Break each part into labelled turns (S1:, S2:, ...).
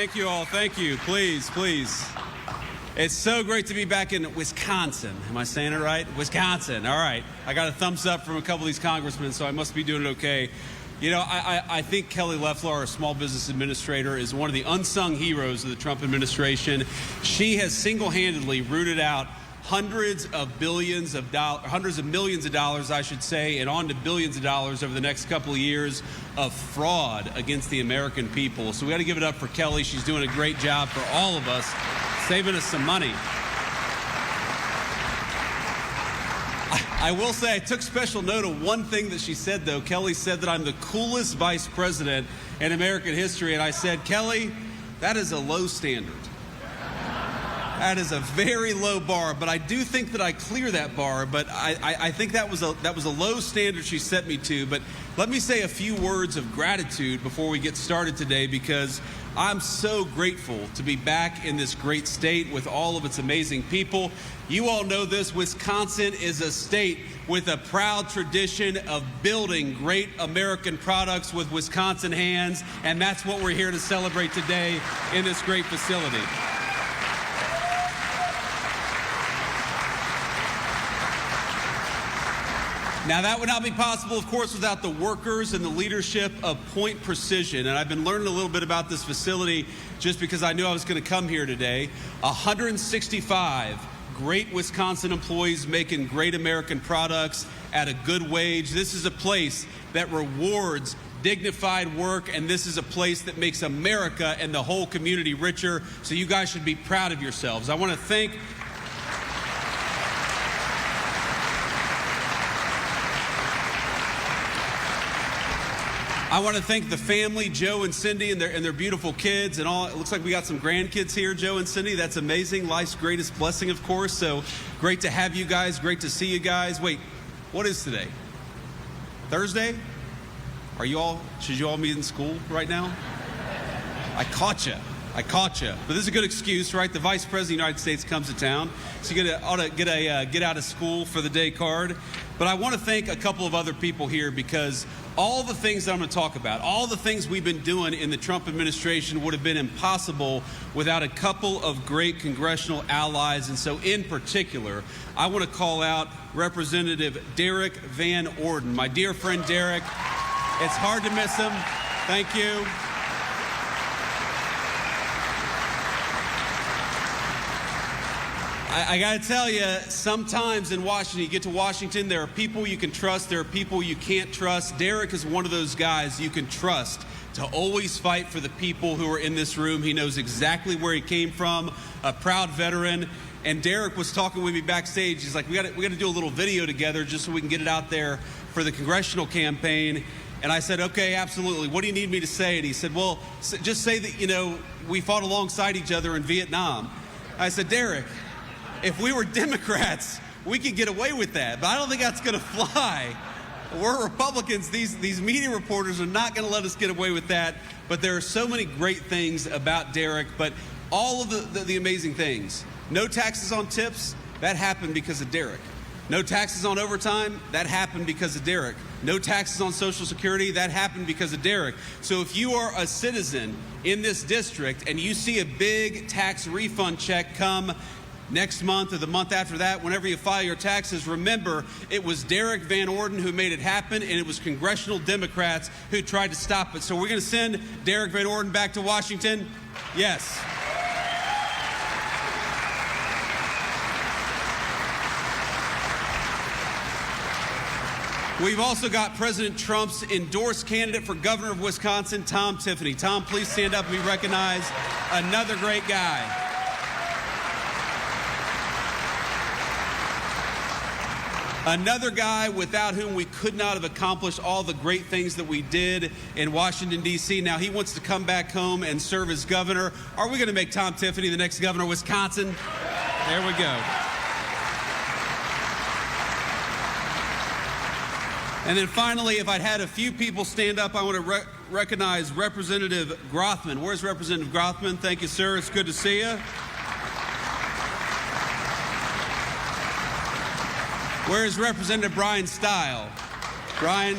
S1: Thank you all. Thank you. Please, please. It's so great to be back in Wisconsin. Am I saying it right? Wisconsin. All right. I got a thumbs up from a couple of these congressmen, so I must be doing it okay. You know, I think Kelly Loeffler, our small business administrator, is one of the unsung heroes of the Trump administration. She has single-handedly rooted out hundreds of millions of dollars, I should say, and on to billions of dollars over the next couple of years of fraud against the American people. So we got to give it up for Kelly. She's doing a great job for all of us, saving us some money. I will say I took special note of one thing that she said, though. Kelly said that I'm the coolest vice president in American history, and I said, Kelly, that is a low standard. That is a very low bar, but I do think that I clear that bar, but I think that was a low standard she set me to. But let me say a few words of gratitude before we get started today, because I'm so grateful to be back in this great state with all of its amazing people. You all know this, Wisconsin is a state with a proud tradition of building great American products with Wisconsin hands, and that's what we're here to celebrate today in this great facility. Now, that would not be possible, of course, without the workers and the leadership of Point Precision. And I've been learning a little bit about this facility just because I knew I was going to come here today. 165 great Wisconsin employees making great American products at a good wage. This is a place that rewards dignified work, and this is a place that makes America and the whole community richer. So you guys should be proud of yourselves. I want to thank the family, Joe and Cindy, and their beautiful kids and all. It looks like we got some grandkids here, Joe and Cindy. That's amazing. Life's greatest blessing, of course. So great to have you guys. Great to see you guys. Wait, what is today? Thursday? Should you all be in school right now? I caught you. But this is a good excuse, right? The Vice President of the United States comes to town, so you ought to get a get out of school for the day card. But I want to thank a couple of other people here, because all the things that I'm going to talk about, all the things we've been doing in the Trump administration would have been impossible without a couple of great congressional allies. And so in particular, I want to call out Representative Derek Van Orden. My dear friend Derek, it's hard to miss him. Thank you. I got to tell you, sometimes in Washington, you get to Washington, there are people you can trust, there are people you can't trust. Derek is one of those guys you can trust to always fight for the people who are in this room. He knows exactly where he came from, a proud veteran. And Derek was talking with me backstage. He's like, we got to do a little video together just so we can get it out there for the Congressional campaign. And I said, okay, absolutely. What do you need me to say? And he said, well, just say that, we fought alongside each other in Vietnam. I said, Derek, if we were Democrats, we could get away with that, but I don't think that's going to fly. We're Republicans. These media reporters are not going to let us get away with that. But there are so many great things about Derek, but all of the amazing things. No taxes on tips, that happened because of Derek. No taxes on overtime, that happened because of Derek. No taxes on Social Security, that happened because of Derek. So if you are a citizen in this district and you see a big tax refund check come next month or the month after that, whenever you file your taxes, remember, it was Derek Van Orden who made it happen, and it was congressional Democrats who tried to stop it. So we're going to send Derek Van Orden back to Washington? Yes. We've also got President Trump's endorsed candidate for governor of Wisconsin, Tom Tiffany. Tom, please stand up and be recognized. Another great guy. Another guy without whom we could not have accomplished all the great things that we did in Washington, D.C. Now he wants to come back home and serve as governor. Are we going to make Tom Tiffany the next governor of Wisconsin? There we go. And then finally, if I'd had a few people stand up, I want to recognize Representative Grothman. Where's Representative Grothman? Thank you, sir. It's good to see you. Where's Representative Brian Stile? Brian?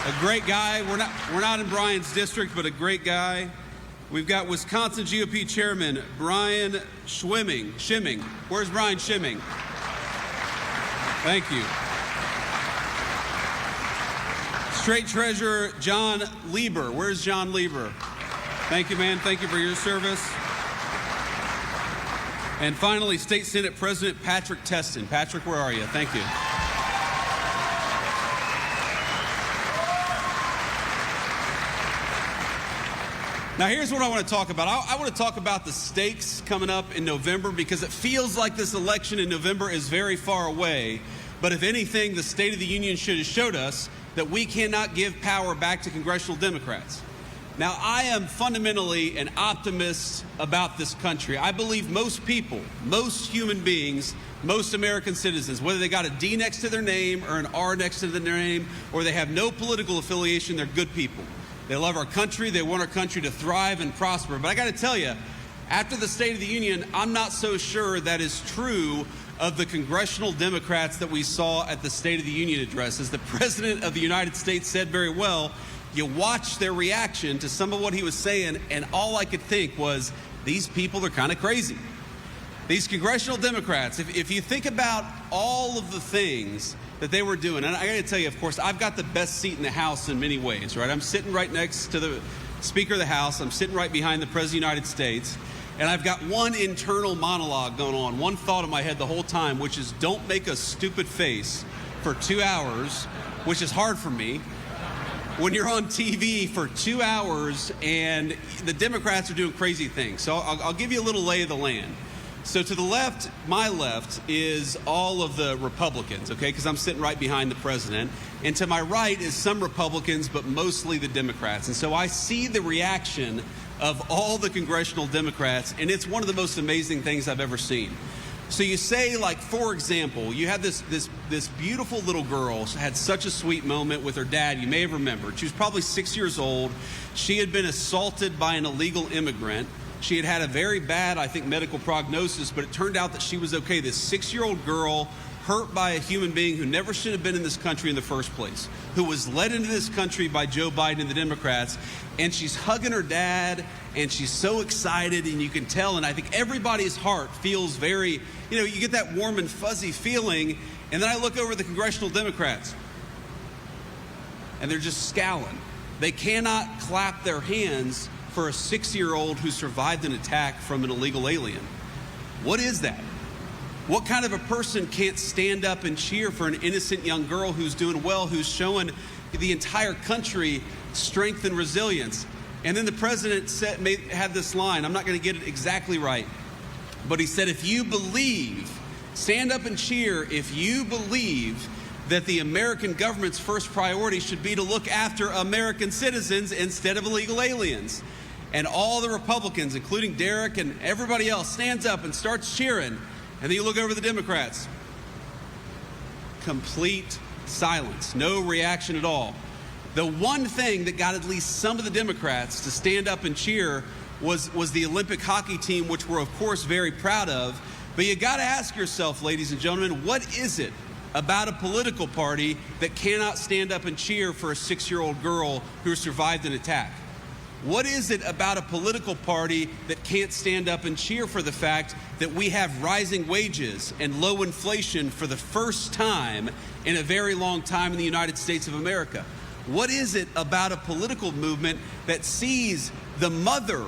S1: A great guy. We're not in Brian's district, but a great guy. We've got Wisconsin GOP Chairman Brian Schimming. Where's Brian Schimming? Thank you. State Treasurer John Lieber. Where's John Lieber? Thank you, man. Thank you for your service. And finally, State Senate President Patrick Testin. Patrick, where are you? Thank you. Now, here's what I want to talk about. I want to talk about the stakes coming up in November, because it feels like this election in November is very far away. But if anything, the State of the Union should have showed us that we cannot give power back to congressional Democrats. Now, I am fundamentally an optimist about this country. I believe most people, most human beings, most American citizens, whether they got a D next to their name or an R next to their name, or they have no political affiliation, they're good people. They love our country. They want our country to thrive and prosper. But I got to tell you, after the State of the Union, I'm not so sure that is true of the congressional Democrats that we saw at the State of the Union address. As the President of the United States said very well, you watch their reaction to some of what he was saying, and all I could think was, these people are kind of crazy. These congressional Democrats, if you think about all of the things that they were doing, and I got to tell you, of course, I've got the best seat in the House in many ways, right? I'm sitting right next to the Speaker of the House. I'm sitting right behind the President of the United States. And I've got one internal monologue going on, one thought in my head the whole time, which is don't make a stupid face for 2 hours, which is hard for me. When you're on TV for 2 hours and the Democrats are doing crazy things. So I'll give you a little lay of the land. So to the left, my left, is all of the Republicans, okay, because I'm sitting right behind the president. And to my right is some Republicans, but mostly the Democrats. And so I see the reaction of all the congressional Democrats, and it's one of the most amazing things I've ever seen. So you say, like, for example, you had this beautiful little girl, had such a sweet moment with her dad. You may have remembered. She was probably 6 years old. She had been assaulted by an illegal immigrant. She had had a very bad, I think, medical prognosis, but it turned out that she was okay. This 6-year-old girl, hurt by a human being who never should have been in this country in the first place, who was led into this country by Joe Biden and the Democrats, and she's hugging her dad, and she's so excited, and you can tell, and I think everybody's heart feels very, you get that warm and fuzzy feeling, and then I look over at the congressional Democrats, and they're just scowling. They cannot clap their hands for a 6-year-old who survived an attack from an illegal alien. What is that? What kind of a person can't stand up and cheer for an innocent young girl who's doing well, who's showing the entire country strength and resilience? And then the president had this line, I'm not going to get it exactly right, but he said, if you believe, stand up and cheer if you believe that the American government's first priority should be to look after American citizens instead of illegal aliens. And all the Republicans, including Derek and everybody else, stands up and starts cheering. And then you look over the Democrats. Complete silence. No reaction at all. The one thing that got at least some of the Democrats to stand up and cheer was the Olympic hockey team, which we're, of course, very proud of. But you got to ask yourself, ladies and gentlemen, what is it about a political party that cannot stand up and cheer for a 6-year-old girl who survived an attack? What is it about a political party that can't stand up and cheer for the fact that we have rising wages and low inflation for the first time in a very long time in the United States of America? What is it about a political movement that sees the mother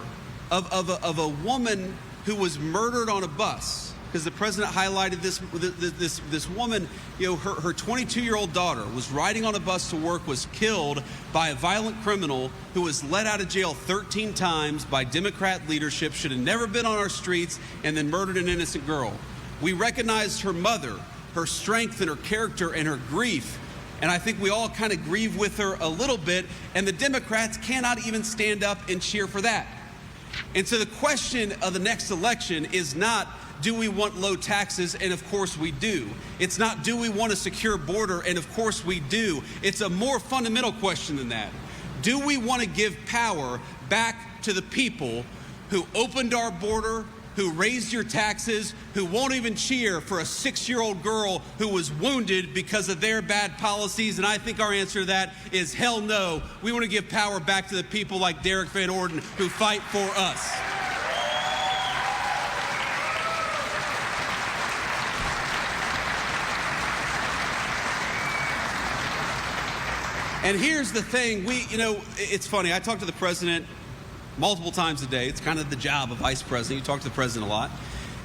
S1: of a woman who was murdered on a bus? Because the president highlighted this woman, her 22-year-old daughter was riding on a bus to work, was killed by a violent criminal who was let out of jail 13 times by Democrat leadership, should have never been on our streets, and then murdered an innocent girl. We recognized her mother, her strength and her character and her grief, and I think we all kind of grieve with her a little bit, and the Democrats cannot even stand up and cheer for that. And so the question of the next election is not, do we want low taxes? And of course we do. It's not, do we want a secure border? And of course we do. It's a more fundamental question than that. Do we want to give power back to the people who opened our border, who raised your taxes, who won't even cheer for a 6-year-old girl who was wounded because of their bad policies? And I think our answer to that is hell no. We want to give power back to the people like Derek Van Orden who fight for us. And here's the thing, it's funny, I talk to the president multiple times a day. It's kind of the job of vice president. You talk to the president a lot.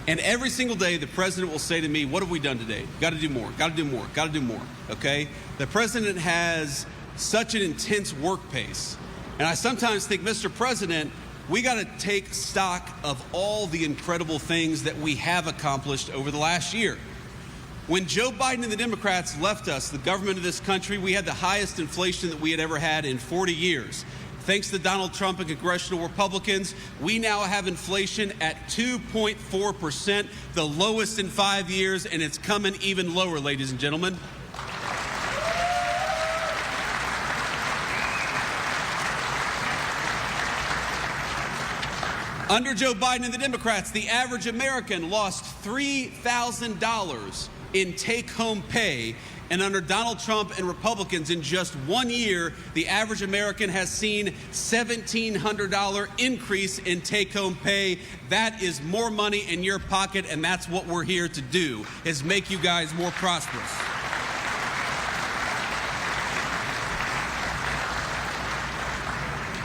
S1: And every single day, the president will say to me, what have we done today? Got to do more, got to do more, got to do more, okay? The president has such an intense work pace. And I sometimes think, Mr. President, we got to take stock of all the incredible things that we have accomplished over the last year. When Joe Biden and the Democrats left us, the government of this country, we had the highest inflation that we had ever had in 40 years. Thanks to Donald Trump and Congressional Republicans, we now have inflation at 2.4%, the lowest in 5 years, and it's coming even lower, ladies and gentlemen. Under Joe Biden and the Democrats, the average American lost $3,000 in take-home pay, and under Donald Trump and Republicans, in just 1 year, the average American has seen $1,700 increase in take-home pay. That is more money in your pocket, and that's what we're here to do, is make you guys more prosperous.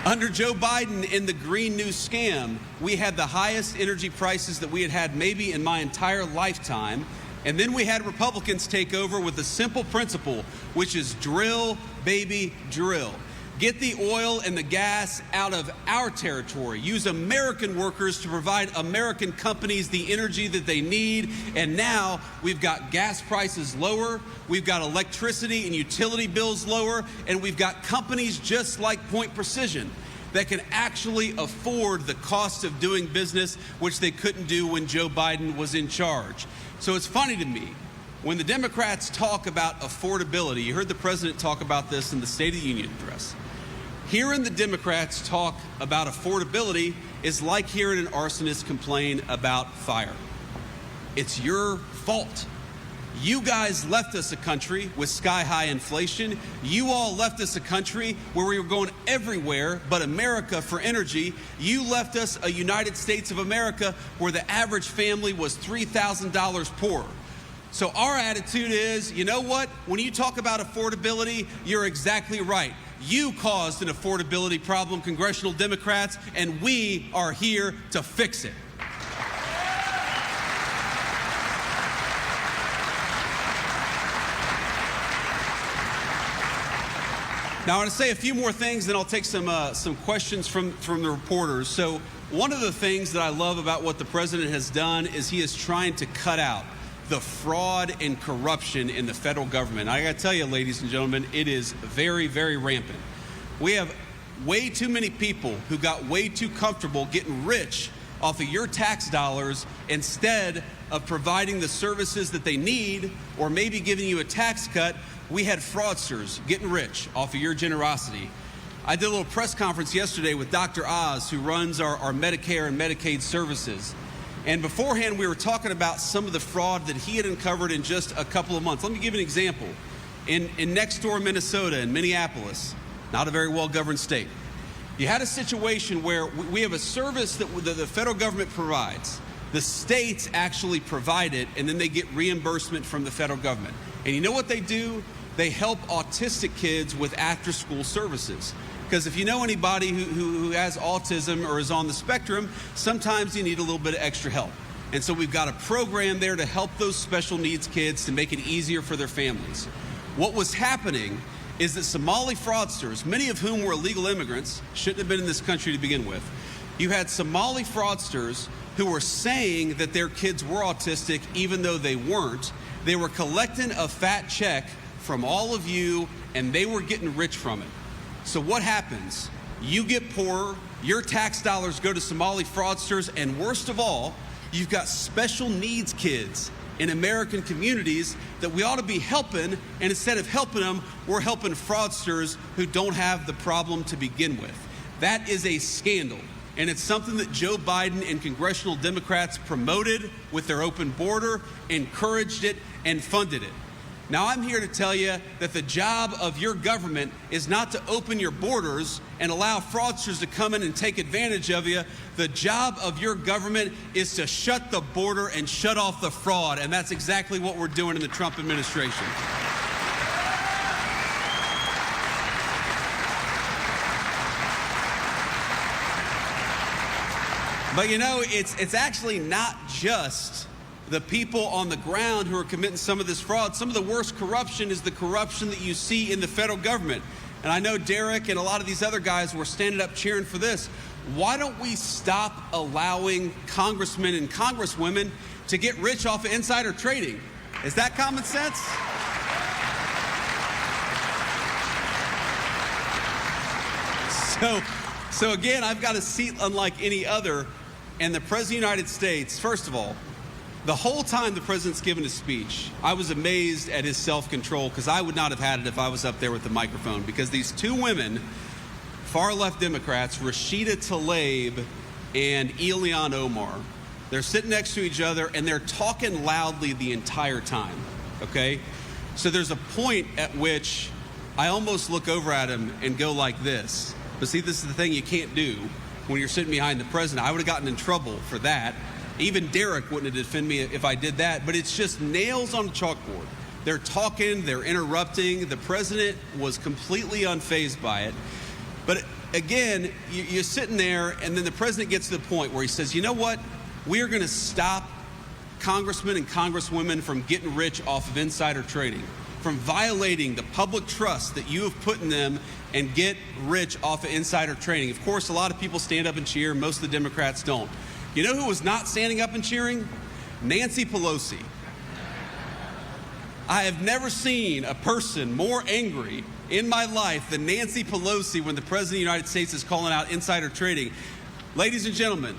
S1: Under Joe Biden in the Green New Scam, we had the highest energy prices that we had had maybe in my entire lifetime. And then we had Republicans take over with a simple principle, which is drill, baby, drill. Get the oil and the gas out of our territory. Use American workers to provide American companies the energy that they need. And now we've got gas prices lower, we've got electricity and utility bills lower, and we've got companies just like Point Precision that can actually afford the cost of doing business, which they couldn't do when Joe Biden was in charge. So it's funny to me, when the Democrats talk about affordability, you heard the president talk about this in the State of the Union address. Hearing the Democrats talk about affordability is like hearing an arsonist complain about fire. It's your fault. You guys left us a country with sky-high inflation. You all left us a country where we were going everywhere but America for energy. You left us a United States of America where the average family was $3,000 poorer. So our attitude is, you know what? When you talk about affordability, you're exactly right. You caused an affordability problem, Congressional Democrats, and we are here to fix it. Now, I want to say a few more things, then I'll take some questions from the reporters. So one of the things that I love about what the president has done is he is trying to cut out the fraud and corruption in the federal government. I got to tell you, ladies and gentlemen, it is very, very rampant. We have way too many people who got way too comfortable getting rich off of your tax dollars instead of providing the services that they need or maybe giving you a tax cut. We had fraudsters getting rich off of your generosity. I did a little press conference yesterday with Dr. Oz, who runs our Medicare and Medicaid services. And beforehand, we were talking about some of the fraud that he had uncovered in just a couple of months. Let me give you an example. In next door Minnesota, in Minneapolis, not a very well-governed state, you had a situation where we have a service that the federal government provides. The states actually provide it, and then they get reimbursement from the federal government. And you know what they do? They help autistic kids with after-school services. Because if you know anybody who has autism or is on the spectrum, sometimes you need a little bit of extra help. And so we've got a program there to help those special needs kids to make it easier for their families. What was happening is that Somali fraudsters, many of whom were illegal immigrants, shouldn't have been in this country to begin with. You had Somali fraudsters who were saying that their kids were autistic even though they weren't. They were collecting a fat check from all of you, and they were getting rich from it. So what happens? You get poorer, your tax dollars go to Somali fraudsters, and worst of all, you've got special needs kids in American communities that we ought to be helping, and instead of helping them, we're helping fraudsters who don't have the problem to begin with. That is a scandal. and it's something that Joe Biden and Congressional Democrats promoted with their open border, encouraged it, and funded it. Now, I'm here to tell you that the job of your government is not to open your borders and allow fraudsters to come in and take advantage of you. The job of your government is to shut the border and shut off the fraud, and that's exactly what we're doing in the Trump administration. But you know, it's actually not just the people on the ground who are committing some of this fraud. Some of the worst corruption is the corruption that you see in the federal government. And I know Derek and a lot of these other guys were standing up cheering for this. Why don't we stop allowing congressmen and congresswomen to get rich off of insider trading? Is that common sense? So again, I've got a seat unlike any other. And the President of the United States, first of all, the whole time the President's given his speech, I was amazed at his self-control, because I would not have had it if I was up there with the microphone. Because these two women, far-left Democrats, Rashida Tlaib and Ilhan Omar, they're sitting next to each other, and they're talking loudly the entire time, okay? So there's a point at which I almost look over at him and go like this. But see, this is the thing you can't do when you're sitting behind the President. I would have gotten in trouble for that. Even Derek wouldn't have defended me if I did that, but it's just nails on the chalkboard. They're talking, they're interrupting. The President was completely unfazed by it. But again, you're sitting there, and then the President gets to the point where he says, you know what? We are going to stop congressmen and congresswomen from getting rich off of insider trading, from violating the public trust that you have put in them and get rich off of insider trading. Of course, a lot of people stand up and cheer. Most of the Democrats don't. You know who was not standing up and cheering? Nancy Pelosi. I have never seen a person more angry in my life than Nancy Pelosi when the President of the United States is calling out insider trading. Ladies and gentlemen,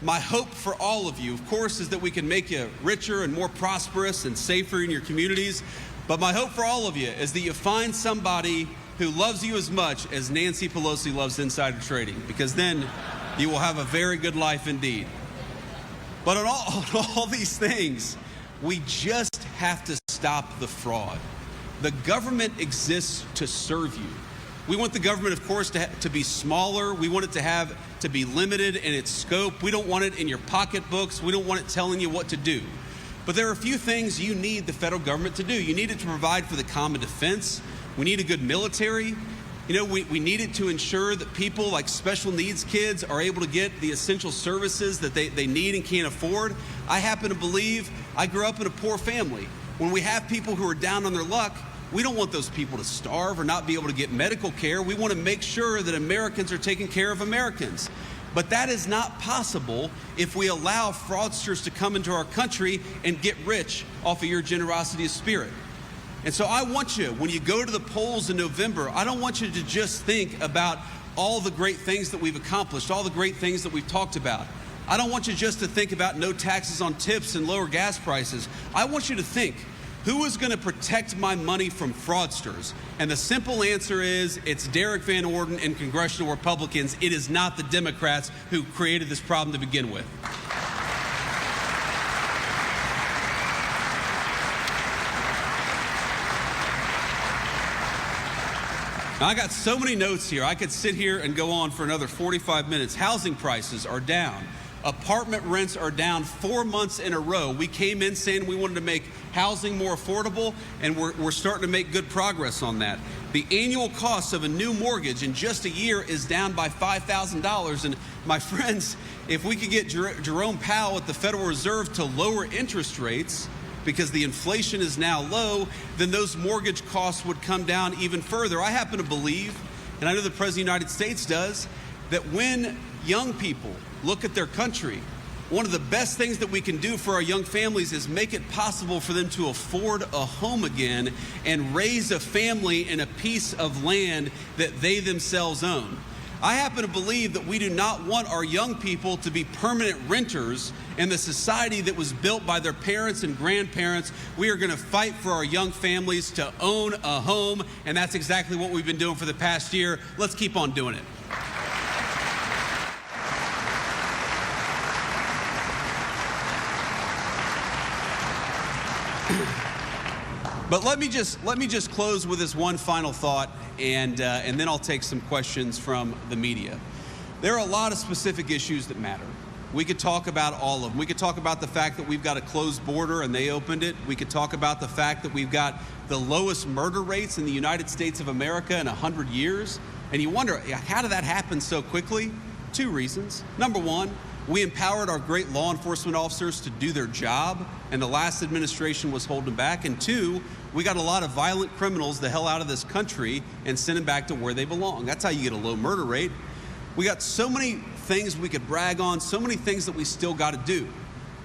S1: my hope for all of you, of course, is that we can make you richer and more prosperous and safer in your communities. But my hope for all of you is that you find somebody who loves you as much as Nancy Pelosi loves insider trading, because then you will have a very good life indeed. But on all these things, we just have to stop the fraud. The government exists to serve you. We want the government, of course, to be smaller. We want it to be limited in its scope. We don't want it in your pocketbooks. We don't want it telling you what to do. But there are a few things you need the federal government to do. You need it to provide for the common defense. We need a good military. You know, we need it to ensure that people like special needs kids are able to get the essential services that they need and can't afford. I happen to believe I grew up in a poor family. When we have people who are down on their luck, we don't want those people to starve or not be able to get medical care. We want to make sure that Americans are taking care of Americans. But that is not possible if we allow fraudsters to come into our country and get rich off of your generosity of spirit. And so I want you, when you go to the polls in November, I don't want you to just think about all the great things that we've accomplished, all the great things that we've talked about. I don't want you just to think about no taxes on tips and lower gas prices. I want you to think, who is going to protect my money from fraudsters? And the simple answer is, it's Derek Van Orden and Congressional Republicans. It is not the Democrats who created this problem to begin with. Now, I got so many notes here. I could sit here and go on for another 45 minutes. Housing prices are down. Apartment rents are down 4 months in a row. We came in saying we wanted to make housing more affordable, and we're starting to make good progress on that. The annual cost of a new mortgage in just a year is down by $5,000. And my friends, if we could get Jerome Powell at the Federal Reserve to lower interest rates, because the inflation is now low, then those mortgage costs would come down even further. I happen to believe, and I know the President of the United States does, that when young people look at their country, one of the best things that we can do for our young families is make it possible for them to afford a home again and raise a family in a piece of land that they themselves own. I happen to believe that we do not want our young people to be permanent renters in the society that was built by their parents and grandparents. We are going to fight for our young families to own a home, and that's exactly what we've been doing for the past year. Let's keep on doing it. But let me just close with this one final thought, and then I'll take some questions from the media. There are a lot of specific issues that matter. We could talk about all of them. We could talk about the fact that we've got a closed border and they opened it. We could talk about the fact that we've got the lowest murder rates in the United States of America in 100 years. And you wonder, how did that happen so quickly? Two reasons. Number one, we empowered our great law enforcement officers to do their job, and the last administration was holding back. And two, we got a lot of violent criminals the hell out of this country and sent them back to where they belong. That's how you get a low murder rate. We got so many things we could brag on, so many things that we still got to do.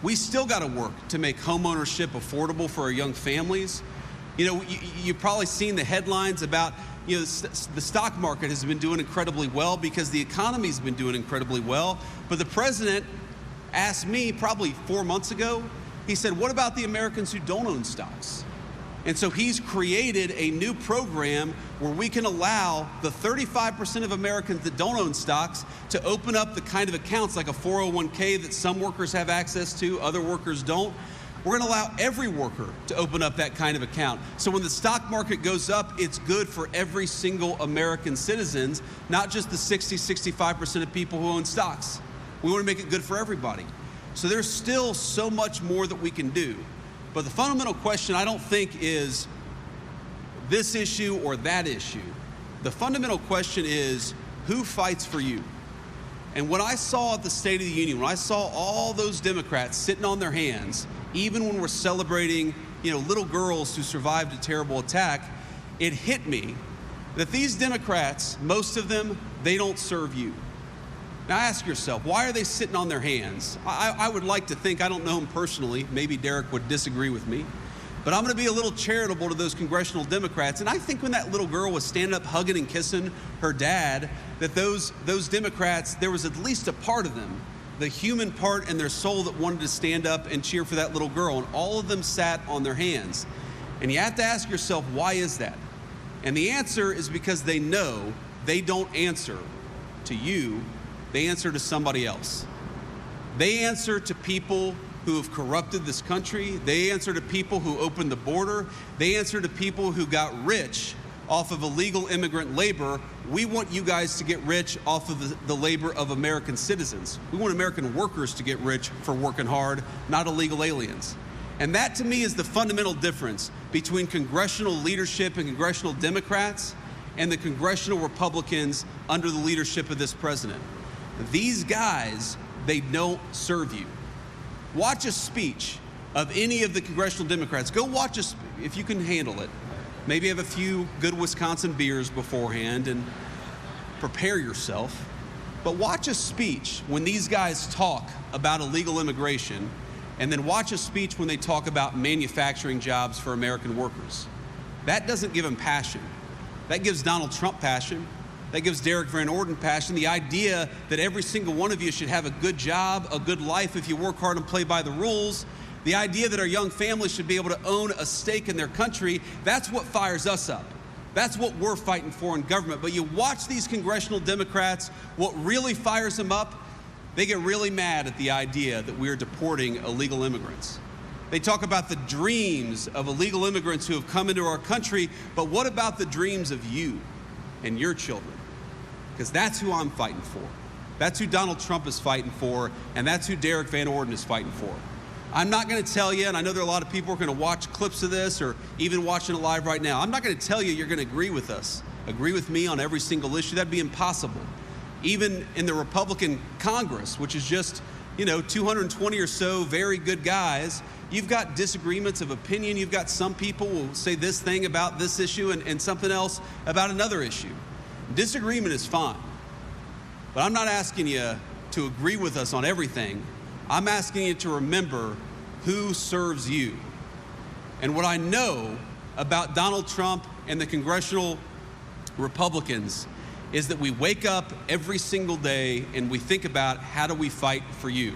S1: We still got to work to make homeownership affordable for our young families. You know, you've probably seen the headlines about, you know, the stock market has been doing incredibly well because the economy's been doing incredibly well. But the president asked me probably 4 months ago, he said, what about the Americans who don't own stocks? And so he's created a new program where we can allow the 35% of Americans that don't own stocks to open up the kind of accounts like a 401k that some workers have access to, other workers don't. We're going to allow every worker to open up that kind of account. So when the stock market goes up, it's good for every single American citizen, not just the 65% of people who own stocks. We want to make it good for everybody. So there's still so much more that we can do. But the fundamental question, I don't think, is this issue or that issue. The fundamental question is, who fights for you? And when I saw at the State of the Union, when I saw all those Democrats sitting on their hands, even when we're celebrating, you know, little girls who survived a terrible attack, it hit me that these Democrats, most of them, they don't serve you. Now ask yourself, why are they sitting on their hands? I would like to think, I don't know him personally, maybe Derek would disagree with me, but I'm going to be a little charitable to those congressional Democrats. And I think when that little girl was standing up hugging and kissing her dad, that those Democrats, there was at least a part of them, the human part in their soul, that wanted to stand up and cheer for that little girl. And all of them sat on their hands. And you have to ask yourself, why is that? And the answer is because they know they don't answer to you. They answer to somebody else. They answer to people who have corrupted this country. They answer to people who opened the border. They answer to people who got rich off of illegal immigrant labor. We want you guys to get rich off of the labor of American citizens. We want American workers to get rich for working hard, not illegal aliens. And that, to me, is the fundamental difference between congressional leadership and congressional Democrats and the congressional Republicans under the leadership of this president. These guys, they don't serve you. Watch a speech of any of the congressional Democrats. Go watch if you can handle it. Maybe have a few good Wisconsin beers beforehand and prepare yourself. But watch a speech when these guys talk about illegal immigration, and then watch a speech when they talk about manufacturing jobs for American workers. That doesn't give them passion. That gives Donald Trump passion. That gives Derek Van Orden passion. The idea that every single one of you should have a good job, a good life if you work hard and play by the rules. The idea that our young families should be able to own a stake in their country. That's what fires us up. That's what we're fighting for in government. But you watch these congressional Democrats, what really fires them up, they get really mad at the idea that we're deporting illegal immigrants. They talk about the dreams of illegal immigrants who have come into our country, but what about the dreams of you and your children? Because that's who I'm fighting for. That's who Donald Trump is fighting for, and that's who Derek Van Orden is fighting for. I'm not going to tell you, and I know there are a lot of people who are going to watch clips of this or even watching it live right now. I'm not going to tell you you're going to agree with us, agree with me on every single issue. That'd be impossible. Even in the Republican Congress, which is just, 220 or so very good guys, you've got disagreements of opinion. You've got some people who will say this thing about this issue and something else about another issue. Disagreement is fine, but I'm not asking you to agree with us on everything. I'm asking you to remember who serves you. And what I know about Donald Trump and the congressional Republicans is that we wake up every single day and we think about, how do we fight for you?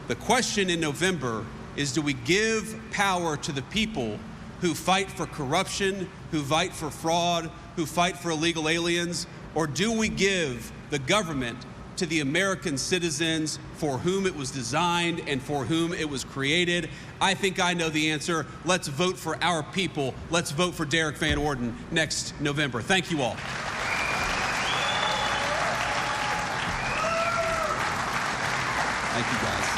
S1: The question in November is, do we give power to the people who fight for corruption, who fight for fraud, who fight for illegal aliens, or do we give the government to the American citizens for whom it was designed and for whom it was created? I think I know the answer. Let's vote for our people. Let's vote for Derek Van Orden next November. Thank you all. Thank you, guys.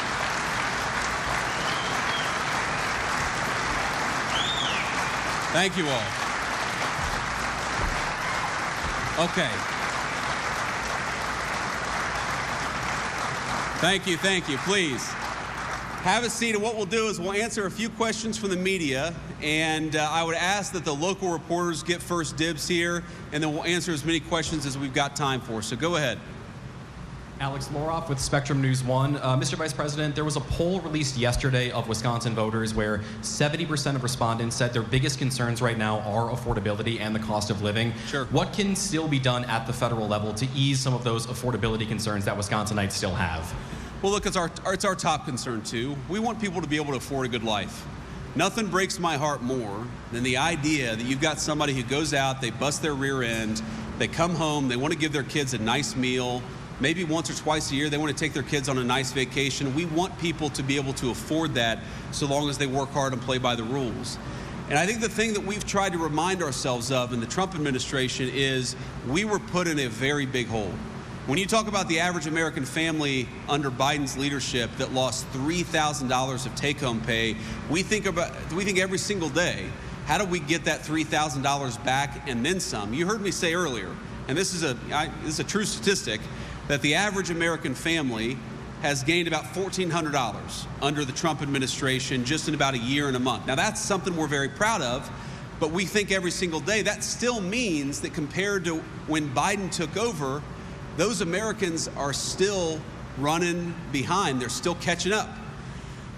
S1: Thank you all. Okay. Thank you. Please have a seat. And what we'll do is we'll answer a few questions from the media. And I would ask that the local reporters get first dibs here, and then we'll answer as many questions as we've got time for. So go ahead.
S2: Alex Loroff with Spectrum News 1. Mr. Vice President, there was a poll released yesterday of Wisconsin voters where 70% of respondents said their biggest concerns right now are affordability and the cost of living.
S1: Sure.
S2: What can still be done at the federal level to ease some of those affordability concerns that Wisconsinites still have?
S1: Well, look, it's our top concern, too. We want people to be able to afford a good life. Nothing breaks my heart more than the idea that you've got somebody who goes out, they bust their rear end, they come home, they want to give their kids a nice meal. Maybe once or twice a year, they want to take their kids on a nice vacation. We want people to be able to afford that so long as they work hard and play by the rules. And I think the thing that we've tried to remind ourselves of in the Trump administration is we were put in a very big hole. When you talk about the average American family under Biden's leadership that lost $3,000 of take-home pay, we think every single day, how do we get that $3,000 back and then some? You heard me say earlier, and this is a true statistic, that the average American family has gained about $1,400 under the Trump administration just in about a year and a month. Now, that's something we're very proud of, but we think every single day that still means that compared to when Biden took over, those Americans are still running behind. They're still catching up.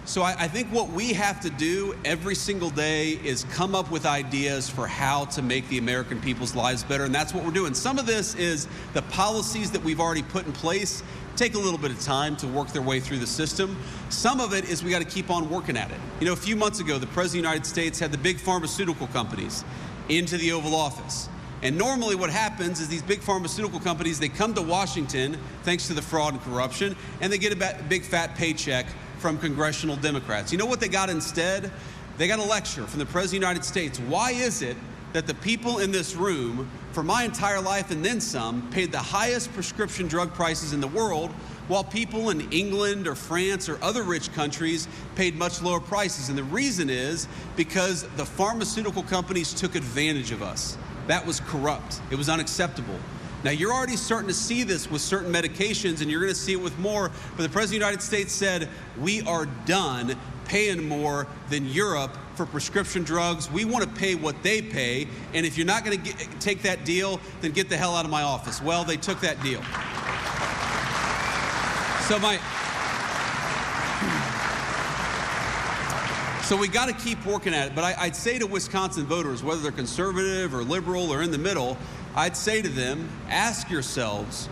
S1: So I think what we have to do every single day is come up with ideas for how to make the American people's lives better, and that's what we're doing. Some of this is the policies that we've already put in place take a little bit of time to work their way through the system. Some of it is we got to keep on working at it. You know, a few months ago, the President of the United States had the big pharmaceutical companies into the Oval Office. And normally what happens is these big pharmaceutical companies, they come to Washington, thanks to the fraud and corruption, and they get a big fat paycheck from Congressional Democrats. You know what they got instead? They got a lecture from the President of the United States. Why is it that the people in this room, for my entire life and then some, paid the highest prescription drug prices in the world, while people in England or France or other rich countries paid much lower prices? And the reason is because the pharmaceutical companies took advantage of us. That was corrupt. It was unacceptable. Now, you're already starting to see this with certain medications, and you're going to see it with more. But the President of the United States said, we are done paying more than Europe for prescription drugs. We want to pay what they pay, and if you're not going to take that deal, then get the hell out of my office. Well, they took that deal. So we got to keep working at it. But I'd say to Wisconsin voters, whether they're conservative or liberal or in the middle, I'd say to them, ask yourselves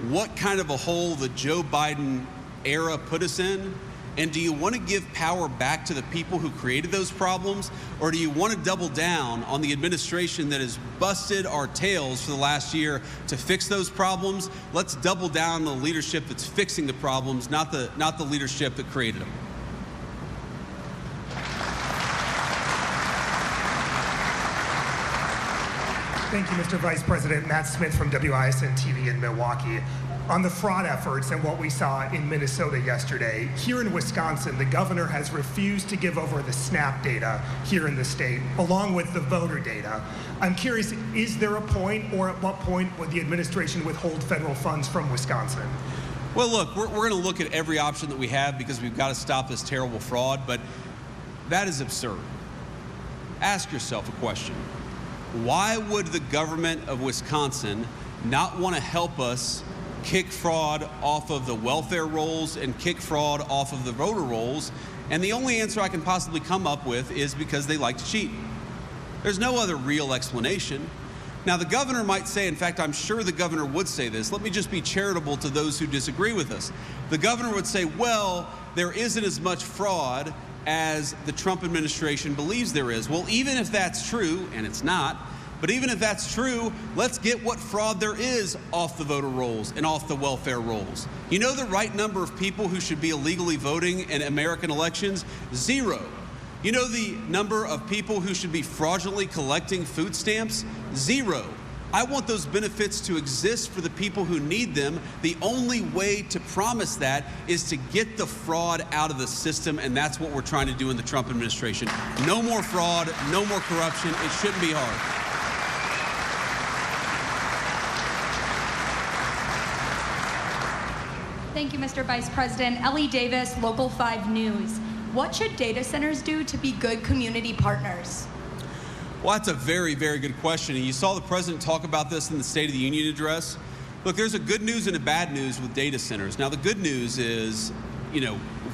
S1: what kind of a hole the Joe Biden era put us in, and do you want to give power back to the people who created those problems, or do you want to double down on the administration that has busted our tails for the last year to fix those problems? Let's double down on the leadership that's fixing the problems, not the leadership that created them.
S3: Thank you, Mr. Vice President. Matt Smith from WISN TV in Milwaukee. On the fraud efforts and what we saw in Minnesota yesterday, here in Wisconsin, the governor has refused to give over the SNAP data here in the state, along with the voter data. I'm curious, is there a point, or at what point would the administration withhold federal funds from Wisconsin?
S1: Well, look, we're going to look at every option that we have because we've got to stop this terrible fraud, but that is absurd. Ask yourself a question. Why would the government of Wisconsin not want to help us kick fraud off of the welfare rolls and kick fraud off of the voter rolls? And the only answer I can possibly come up with is because they like to cheat. There's no other real explanation. Now, the governor might say, in fact, I'm sure the governor would say this. Let me just be charitable to those who disagree with us. The governor would say, well, there isn't as much fraud as the Trump administration believes there is. Well, even if that's true, and it's not, But even if that's true, let's get what fraud there is off the voter rolls and off the welfare rolls. You know the right number of people who should be illegally voting in American elections? 0. You know the number of people who should be fraudulently collecting food stamps? 0. I want those benefits to exist for the people who need them. The only way to promise that is to get the fraud out of the system, and that's what we're trying to do in the Trump administration. No more fraud, no more corruption. It shouldn't be hard.
S4: Thank you, Mr. Vice President. Ellie Davis, Local 5 News. What should data centers do to be good community partners?
S1: Well, that's a very, very good question. And you saw the president talk about this in the State of the Union address. Look, there's a good news and a bad news with data centers. Now, the good news is,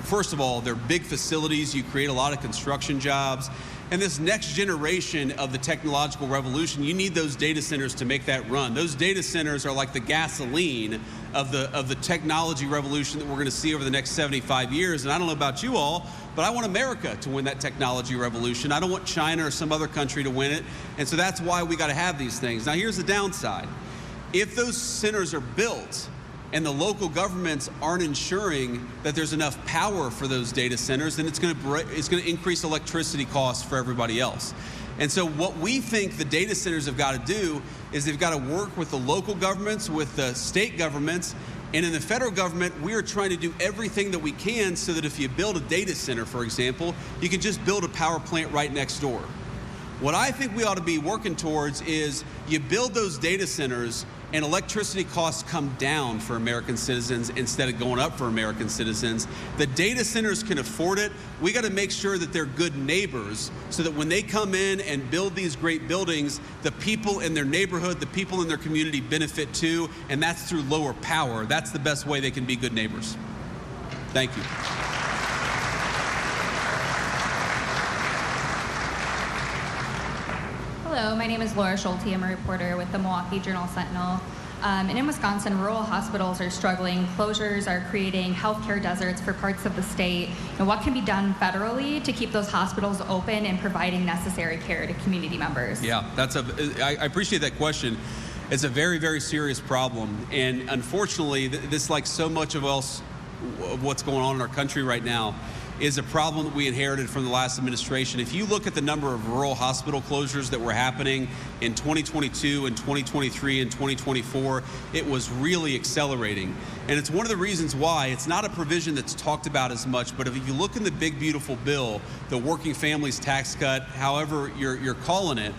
S1: first of all, they're big facilities. You create a lot of construction jobs. And this next generation of the technological revolution, you need those data centers to make that run. Those data centers are like the gasoline of the technology revolution that we're going to see over the next 75 years. And I don't know about you all, but I want America to win that technology revolution. I don't want China or some other country to win it. And so that's why we got to have these things. Now, here's the downside. If those centers are built and the local governments aren't ensuring that there's enough power for those data centers, then it's going to increase electricity costs for everybody else. And so what we think the data centers have got to do is they've got to work with the local governments, with the state governments, and in the federal government, we are trying to do everything that we can so that if you build a data center, for example, you can just build a power plant right next door. What I think we ought to be working towards is you build those data centers and electricity costs come down for American citizens instead of going up for American citizens. The data centers can afford it. We got to make sure that they're good neighbors so that when they come in and build these great buildings, the people in their neighborhood, the people in their community benefit too, and that's through lower power. That's the best way they can be good neighbors. Thank you.
S4: Hello, my name is Laura Schulte. I'm a reporter with the Milwaukee Journal-Sentinel. And in Wisconsin, rural hospitals are struggling. Closures are creating healthcare deserts for parts of the state. And what can be done federally to keep those hospitals open and providing necessary care to community members?
S1: Yeah, I appreciate that question. It's a very, very serious problem. And unfortunately, this, like so much of what's going on in our country right now, is a problem that we inherited from the last administration. If you look at the number of rural hospital closures that were happening in 2022 and 2023 and 2024, it was really accelerating. And it's one of the reasons why it's not a provision that's talked about as much, but if you look in the big, beautiful bill, the working families tax cut, however you're calling it,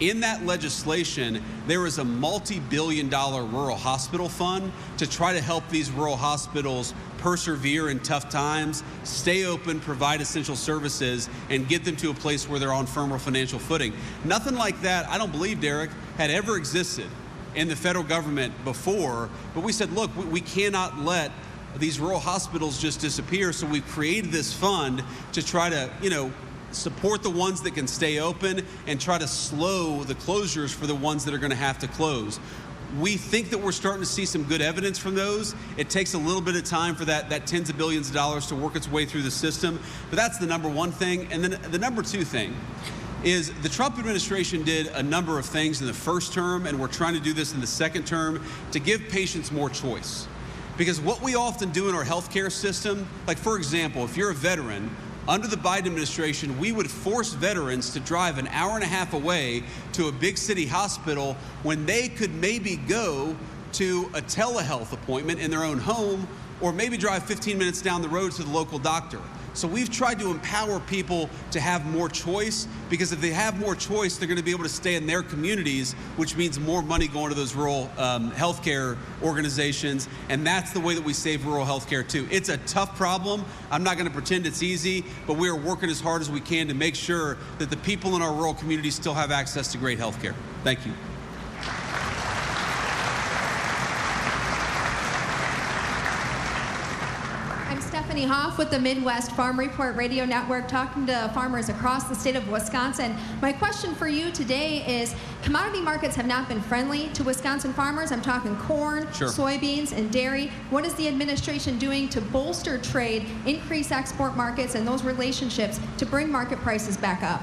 S1: in that legislation, there is a multi-billion-dollar rural hospital fund to try to help these rural hospitals persevere in tough times, stay open, provide essential services, and get them to a place where they're on firmer financial footing. Nothing like that, I don't believe, Derek, had ever existed in the federal government before, but we said, look, we cannot let these rural hospitals just disappear, so we've created this fund to try to, support the ones that can stay open and try to slow the closures for the ones that are going to have to close. We think that we're starting to see some good evidence from those. It takes a little bit of time for that tens of billions of dollars to work its way through the system, but that's the number one thing. And then the number two thing is the Trump administration did a number of things in the first term, and we're trying to do this in the second term to give patients more choice. Because what we often do in our healthcare system, like for example, if you're a veteran, under the Biden administration, we would force veterans to drive an hour and a half away to a big city hospital when they could maybe go to a telehealth appointment in their own home or maybe drive 15 minutes down the road to the local doctor. So we've tried to empower people to have more choice, because if they have more choice, they're going to be able to stay in their communities, which means more money going to those rural healthcare organizations. And that's the way that we save rural healthcare too. It's a tough problem. I'm not going to pretend it's easy, but we are working as hard as we can to make sure that the people in our rural communities still have access to great healthcare. Thank you.
S5: Stephanie Hoff with the Midwest Farm Report Radio Network, talking to farmers across the state of Wisconsin. My question for you today is, commodity markets have not been friendly to Wisconsin farmers. I'm talking corn, soybeans, and dairy. What is the administration doing to bolster trade, increase export markets, and those relationships to bring market prices back up?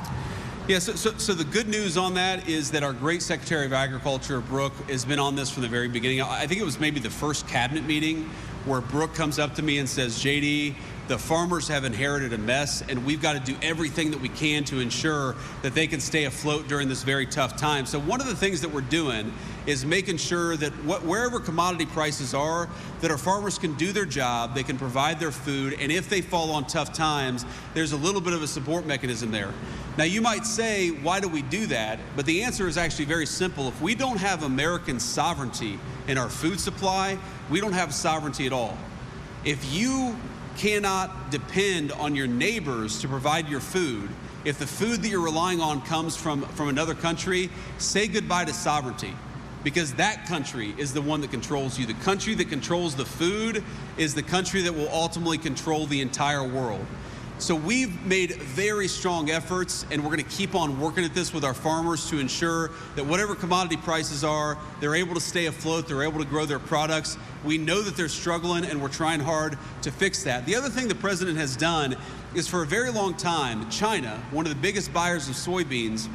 S1: Yeah, so the good news on that is that our great Secretary of Agriculture, Brooke, has been on this from the very beginning. I think it was maybe the first cabinet meeting where Brooke comes up to me and says, JD, the farmers have inherited a mess, and we've got to do everything that we can to ensure that they can stay afloat during this very tough time. So one of the things that we're doing is making sure that wherever commodity prices are, that our farmers can do their job, they can provide their food, and if they fall on tough times, there's a little bit of a support mechanism there. Now, you might say, why do we do that? But the answer is actually very simple. If we don't have American sovereignty in our food supply, we don't have sovereignty at all. If you cannot depend on your neighbors to provide your food, if the food that you're relying on comes from another country, say goodbye to sovereignty, because that country is the one that controls you. The country that controls the food is the country that will ultimately control the entire world. So we've made very strong efforts, and we're going to keep on working at this with our farmers to ensure that whatever commodity prices are, they're able to stay afloat, they're able to grow their products. We know that they're struggling, and we're trying hard to fix that. The other thing the president has done is, for a very long time, China, one of the biggest buyers of soybeans,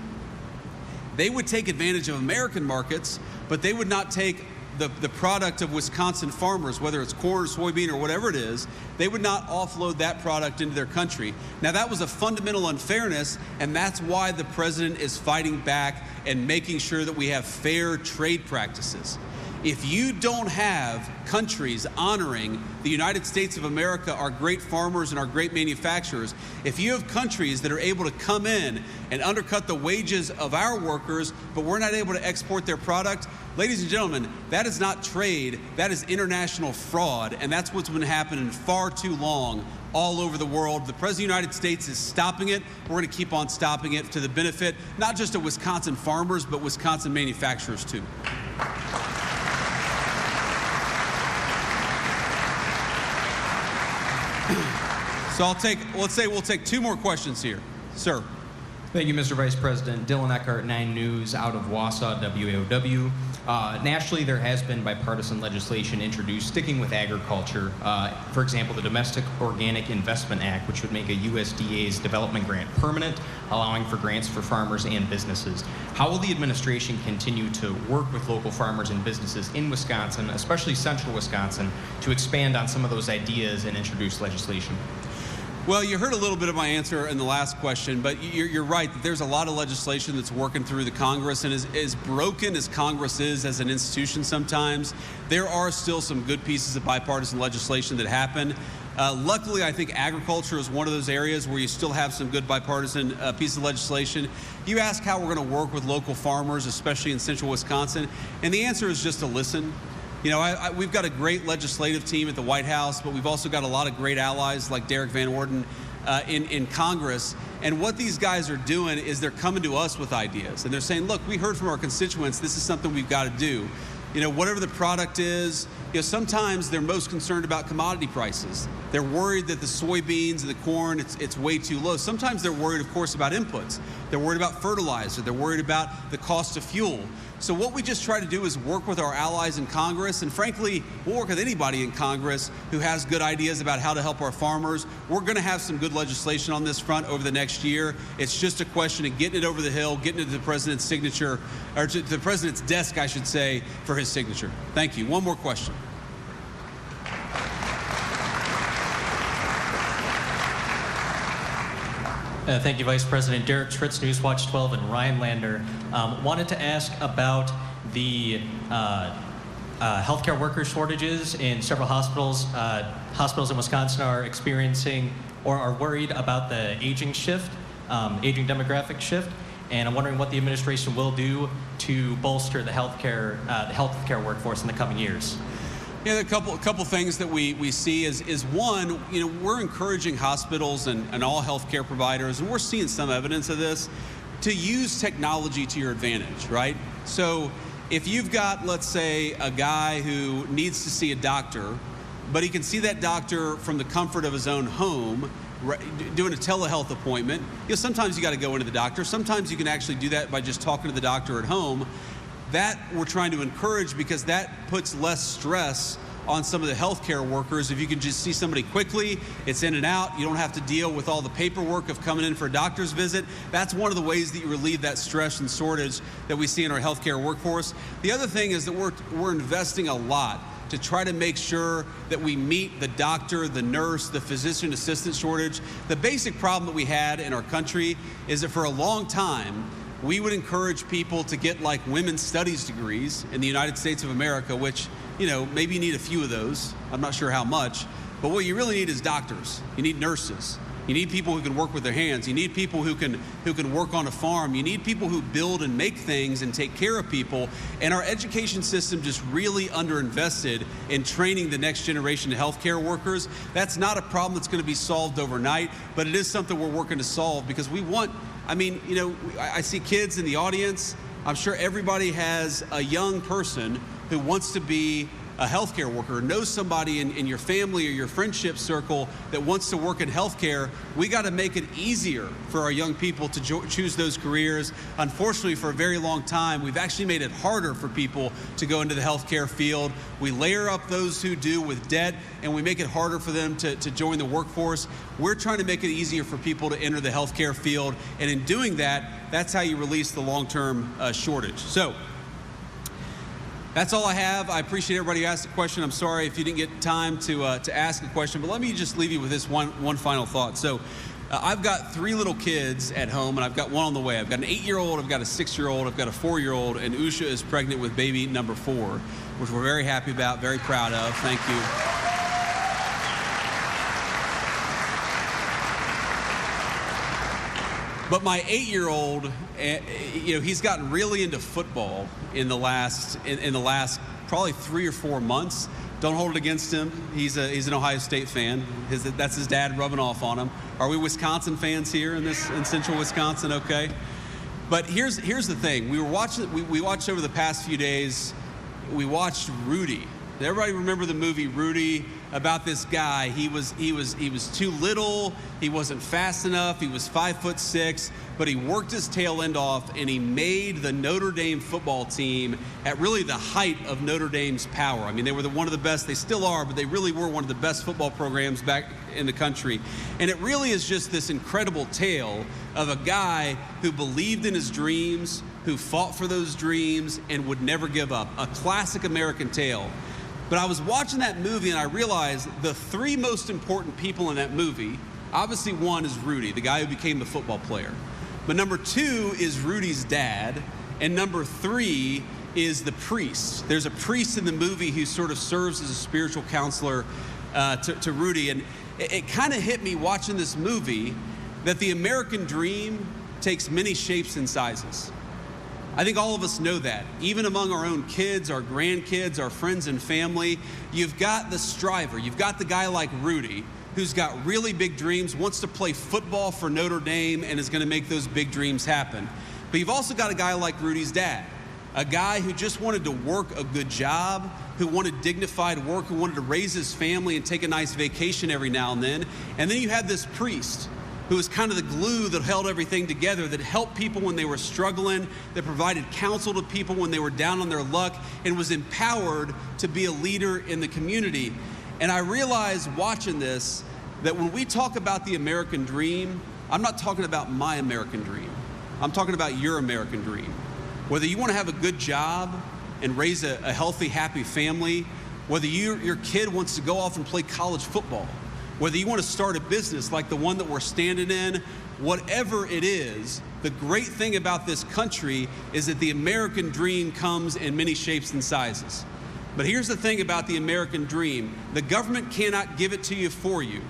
S1: they would take advantage of American markets, but they would not take the product of Wisconsin farmers, whether it's corn or soybean or whatever it is, they would not offload that product into their country. Now, that was a fundamental unfairness, and that's why the president is fighting back and making sure that we have fair trade practices. If you don't have countries honoring the United States of America, our great farmers and our great manufacturers, if you have countries that are able to come in and undercut the wages of our workers, but we're not able to export their product, ladies and gentlemen, that is not trade, that is international fraud, and that's what's been happening far too long all over the world. The President of the United States is stopping it. We're going to keep on stopping it to the benefit, not just of Wisconsin farmers, but Wisconsin manufacturers too. So we'll take two more questions here. Sir.
S2: Thank you, Mr. Vice President. Dylan Eckhart, 9 News, out of Wausau, WAOW. Nationally, there has been bipartisan legislation introduced sticking with agriculture. For example, the Domestic Organic Investment Act, which would make a USDA's development grant permanent, allowing for grants for farmers and businesses. How will the administration continue to work with local farmers and businesses in Wisconsin, especially central Wisconsin, to expand on some of those ideas and introduce legislation?
S1: Well, you heard a little bit of my answer in the last question, but you're right that there's a lot of legislation that's working through the Congress, and as broken as Congress is as an institution sometimes, there are still some good pieces of bipartisan legislation that happen. Luckily, I think agriculture is one of those areas where you still have some good bipartisan pieces of legislation. You ask how we're going to work with local farmers, especially in central Wisconsin, and the answer is just to listen. You know, we've got a great legislative team at the White House, but we've also got a lot of great allies like Derek Van Orden in Congress. And what these guys are doing is they're coming to us with ideas. And they're saying, look, we heard from our constituents, this is something we've got to do. You know, whatever the product is, you know, sometimes they're most concerned about commodity prices. They're worried that the soybeans and the corn, it's way too low. Sometimes they're worried, of course, about inputs. They're worried about fertilizer. They're worried about the cost of fuel. So what we just try to do is work with our allies in Congress, and frankly, we'll work with anybody in Congress who has good ideas about how to help our farmers. We're going to have some good legislation on this front over the next year. It's just a question of getting it over the hill, getting it to the president's signature, or to the president's desk, I should say, for his signature. Thank you. One more question.
S6: Thank you, Vice President. Derek Schritz, Newswatch 12, and Ryan Lander. Wanted to ask about the healthcare worker shortages in several hospitals. Hospitals in Wisconsin are experiencing or are worried about the aging shift, aging demographic shift, and I'm wondering what the administration will do to bolster the healthcare workforce in the coming years.
S1: Yeah, a couple things that we see is one, you know, we're encouraging hospitals and all healthcare providers, and we're seeing some evidence of this, to use technology to your advantage, right? So if you've got, let's say, a guy who needs to see a doctor, but he can see that doctor from the comfort of his own home, doing a telehealth appointment. You know, sometimes you got to go into the doctor. Sometimes you can actually do that by just talking to the doctor at home. That we're trying to encourage because that puts less stress on some of the healthcare workers. If you can just see somebody quickly, it's in and out. You don't have to deal with all the paperwork of coming in for a doctor's visit. That's one of the ways that you relieve that stress and shortage that we see in our healthcare workforce. The other thing is that we're investing a lot to try to make sure that we meet the doctor, the nurse, the physician assistant shortage. The basic problem that we had in our country is that for a long time, we would encourage people to get like women's studies degrees in the United States of America, which, you know, maybe you need a few of those. I'm not sure how much. But what you really need is doctors. You need nurses. You need people who can work with their hands. You need people who can work on a farm. You need people who build and make things and take care of people. And our education system just really underinvested in training the next generation of healthcare workers. That's not a problem that's going to be solved overnight, but it is something we're working to solve because we want, I mean, you know, I see kids in the audience. I'm sure everybody has a young person who wants to be a healthcare worker, knows somebody in your family or your friendship circle that wants to work in healthcare. We got to make it easier for our young people to choose those careers. Unfortunately, for a very long time, we've actually made it harder for people to go into the healthcare field. We layer up those who do with debt, and we make it harder for them to join the workforce. We're trying to make it easier for people to enter the healthcare field, and in doing that, that's how you release the long-term shortage. So, that's all I have. I appreciate everybody who asked a question. I'm sorry if you didn't get time to ask a question, but let me just leave you with this one final thought. So I've got 3 little kids at home, and I've got one on the way. I've got an 8-year-old, I've got a 6-year-old, I've got a 4-year-old, and Usha is pregnant with baby number 4, which we're very happy about, very proud of. Thank you. But my 8-year-old, you know, he's gotten really into football in the last probably 3 or 4 months. Don't hold it against him. He's an Ohio State fan. That's his dad rubbing off on him. Are we Wisconsin fans here in central Wisconsin? Okay. But here's the thing. We watched over the past few days. We watched Rudy. Does everybody remember the movie Rudy? About this guy, he was too little, he wasn't fast enough, he was 5'6", but he worked his tail end off and he made the Notre Dame football team at really the height of Notre Dame's power. I mean, they were one of the best, they still are, but they really were one of the best football programs back in the country. And it really is just this incredible tale of a guy who believed in his dreams, who fought for those dreams and would never give up. A classic American tale. But I was watching that movie and I realized the 3 most important people in that movie, obviously one is Rudy, the guy who became the football player. But number 2 is Rudy's dad, and number 3 is the priest. There's a priest in the movie who sort of serves as a spiritual counselor to Rudy. And it kind of hit me watching this movie that the American dream takes many shapes and sizes. I think all of us know that. Even among our own kids, our grandkids, our friends and family, you've got the striver. You've got the guy like Rudy who's got really big dreams, wants to play football for Notre Dame, and is going to make those big dreams happen. But you've also got a guy like Rudy's dad, a guy who just wanted to work a good job, who wanted dignified work, who wanted to raise his family and take a nice vacation every now and then. And then you had this priest who was kind of the glue that held everything together, that helped people when they were struggling, that provided counsel to people when they were down on their luck, and was empowered to be a leader in the community. And I realized watching this that when we talk about the American dream, I'm not talking about my American dream. I'm talking about your American dream. Whether you want to have a good job and raise a healthy, happy family, whether your kid wants to go off and play college football, whether you want to start a business like the one that we're standing in, whatever it is, the great thing about this country is that the American dream comes in many shapes and sizes. But here's the thing about the American dream. The government cannot give it to you for you.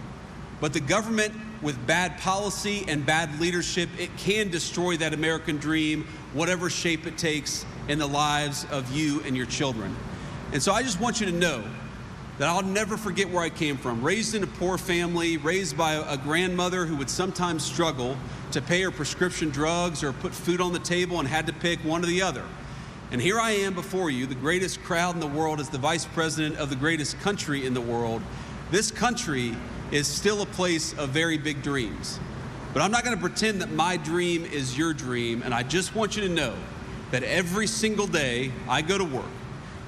S1: But the government, with bad policy and bad leadership, it can destroy that American dream, whatever shape it takes in the lives of you and your children. And so I just want you to know that I'll never forget where I came from. Raised in a poor family, raised by a grandmother who would sometimes struggle to pay her prescription drugs or put food on the table and had to pick one or the other. And here I am before you, the greatest crowd in the world, as the vice president of the greatest country in the world. This country is still a place of very big dreams. But I'm not going to pretend that my dream is your dream, and I just want you to know that every single day I go to work,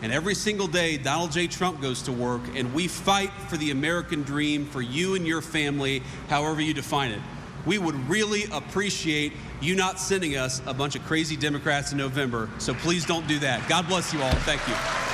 S1: And every single day, Donald J. Trump goes to work, and we fight for the American dream for you and your family, however you define it. We would really appreciate you not sending us a bunch of crazy Democrats in November, so please don't do that. God bless you all. Thank you.